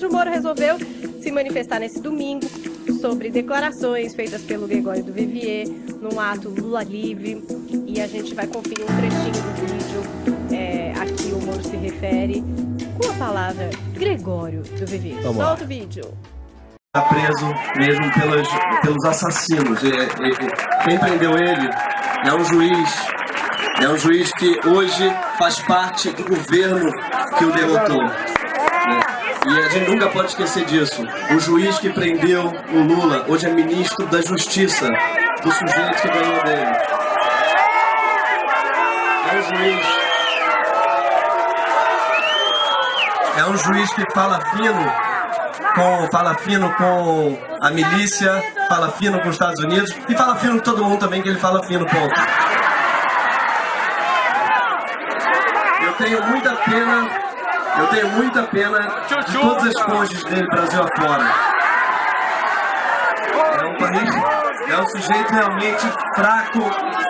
Sérgio Moro resolveu se manifestar nesse domingo sobre declarações feitas pelo Gregório do Vivier num ato Lula livre, e a gente vai conferir um trechinho do vídeo a que o Moro se refere com a palavra Gregório do Vivier. Solta o vídeo. Está preso mesmo pelos assassinos. Quem prendeu ele é um juiz que hoje faz parte do governo que o derrotou. E a gente nunca pode esquecer disso. O juiz que prendeu o Lula hoje é ministro da Justiça do sujeito que ganhou dele. É um juiz que fala fino com a milícia, fala fino com os Estados Unidos e fala fino com todo mundo também, que ele fala fino, ponto. Eu tenho muita pena de todas as cônjuges dele, Brasil afora. É um sujeito realmente fraco,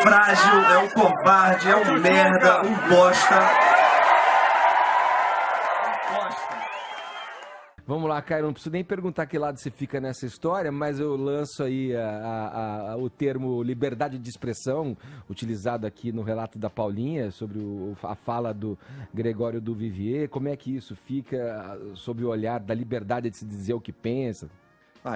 frágil, é um covarde, é um merda, um bosta. Vamos lá, Caio, não preciso nem perguntar que lado você fica nessa história, mas eu lanço aí o termo liberdade de expressão, utilizado aqui no relato da Paulinha, sobre a fala do Gregório do Vivier. Como é que isso fica sob o olhar da liberdade de se dizer o que pensa?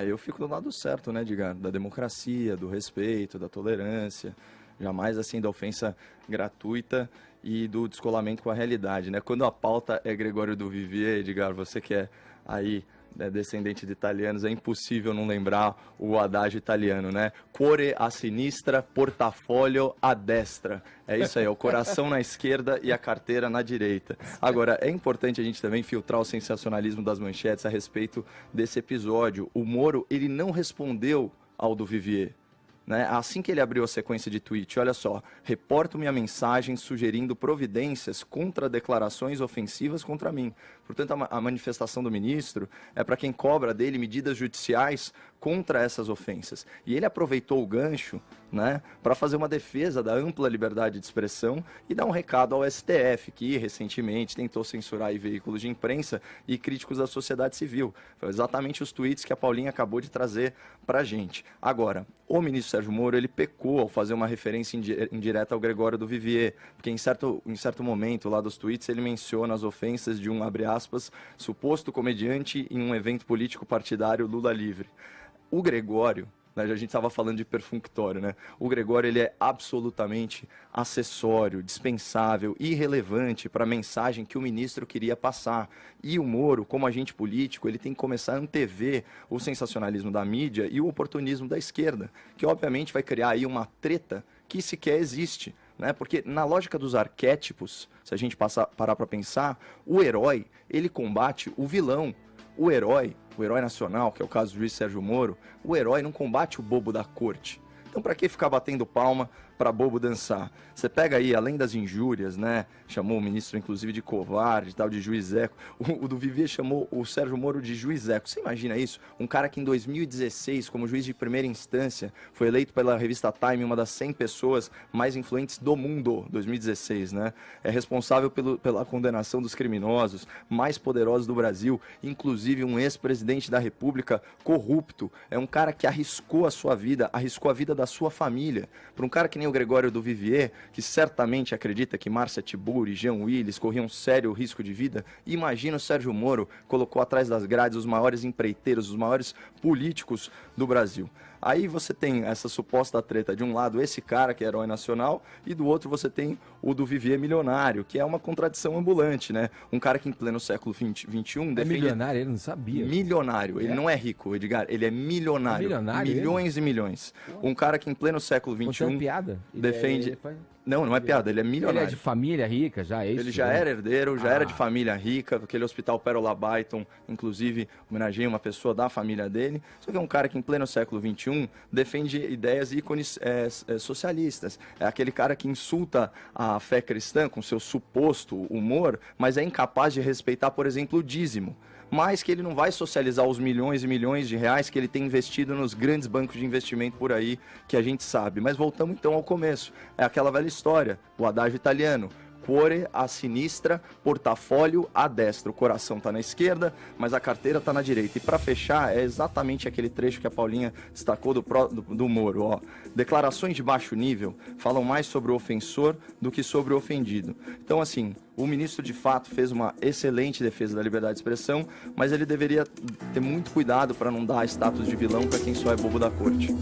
Eu fico do lado certo, né, Edgar? Da democracia, do respeito, da tolerância, jamais assim da ofensa gratuita e do descolamento com a realidade, né? Quando a pauta é Gregório do Vivier, Edgar, você que é aí, né, descendente de italianos, é impossível não lembrar o adágio italiano, né? Cuore a sinistra, portafolio a destra. É isso aí, é o coração na esquerda e a carteira na direita. Agora, é importante a gente também filtrar o sensacionalismo das manchetes a respeito desse episódio. O Moro, ele não respondeu ao do Vivier, né? Assim que ele abriu a sequência de tweet, olha só, reporto minha mensagem sugerindo providências contra declarações ofensivas contra mim. Portanto, a manifestação do ministro é para quem cobra dele medidas judiciais contra essas ofensas. E ele aproveitou o gancho, né, para fazer uma defesa da ampla liberdade de expressão e dar um recado ao STF, que recentemente tentou censurar aí veículos de imprensa e críticos da sociedade civil. Foi exatamente os tweets que a Paulinha acabou de trazer para a gente. Agora, o ministro Sérgio Moro, ele pecou ao fazer uma referência indireta ao Gregório do Vivier, porque em certo momento lá dos tweets ele menciona as ofensas de um, abre aspas, suposto comediante em um evento político partidário Lula livre. O Gregório, né, a gente estava falando de perfunctório, né? O Gregório, ele é absolutamente acessório, dispensável, irrelevante para a mensagem que o ministro queria passar. E o Moro, como agente político, ele tem que começar a antever o sensacionalismo da mídia e o oportunismo da esquerda, que obviamente vai criar aí uma treta que sequer existe, né? Porque na lógica dos arquétipos, se a gente parar para pensar, o herói, ele combate o vilão. O herói nacional, que é o caso do juiz Sérgio Moro, o herói não combate o bobo da corte. Então, para que ficar batendo palma para bobo dançar? Você pega aí, além das injúrias, né? Chamou o ministro, inclusive, de covarde, tal, de juizeco. O do Vivier chamou o Sérgio Moro de juizeco. Você imagina isso? Um cara que em 2016, como juiz de primeira instância, foi eleito pela revista Time uma das 100 pessoas mais influentes do mundo, 2016, né? É responsável pela condenação dos criminosos mais poderosos do Brasil, inclusive um ex-presidente da República corrupto. É um cara que arriscou a sua vida, arriscou a vida da sua família. Para um cara que nem o Gregório do Vivier, que certamente acredita que Márcia Tiburi e Jean Willis corriam um sério risco de vida, imagina o Sérgio Moro colocou atrás das grades os maiores empreiteiros, os maiores políticos do Brasil. Aí você tem essa suposta treta, de um lado esse cara que é herói nacional e do outro você tem o do Vivier milionário, que é uma contradição ambulante, né? Um cara que em pleno século XXI defende... É milionário? Ele não sabia. Milionário. Ele não é rico, Edgar. Ele é milionário. Milhões e milhões. Um cara que em pleno século XXI... Contando piada. Defende... Não é piada, ele é milionário. Ele é de família rica, já é isso? Ele já era herdeiro, já era de família rica, aquele hospital Pérola Byton, inclusive, homenageia uma pessoa da família dele. Só que é um cara que em pleno século XXI defende ideias ícones socialistas. É aquele cara que insulta a fé cristã com seu suposto humor, mas é incapaz de respeitar, por exemplo, o dízimo. Mas que ele não vai socializar os milhões e milhões de reais que ele tem investido nos grandes bancos de investimento por aí, que a gente sabe. Mas voltamos então ao começo. É aquela velha história, o adágio italiano. cuore a sinistra, portafólio a destra. O coração está na esquerda, mas a carteira está na direita. E para fechar, é exatamente aquele trecho que a Paulinha destacou do Moro. Ó. Declarações de baixo nível falam mais sobre o ofensor do que sobre o ofendido. Então, assim, o ministro de fato fez uma excelente defesa da liberdade de expressão, mas ele deveria ter muito cuidado para não dar status de vilão para quem só é bobo da corte.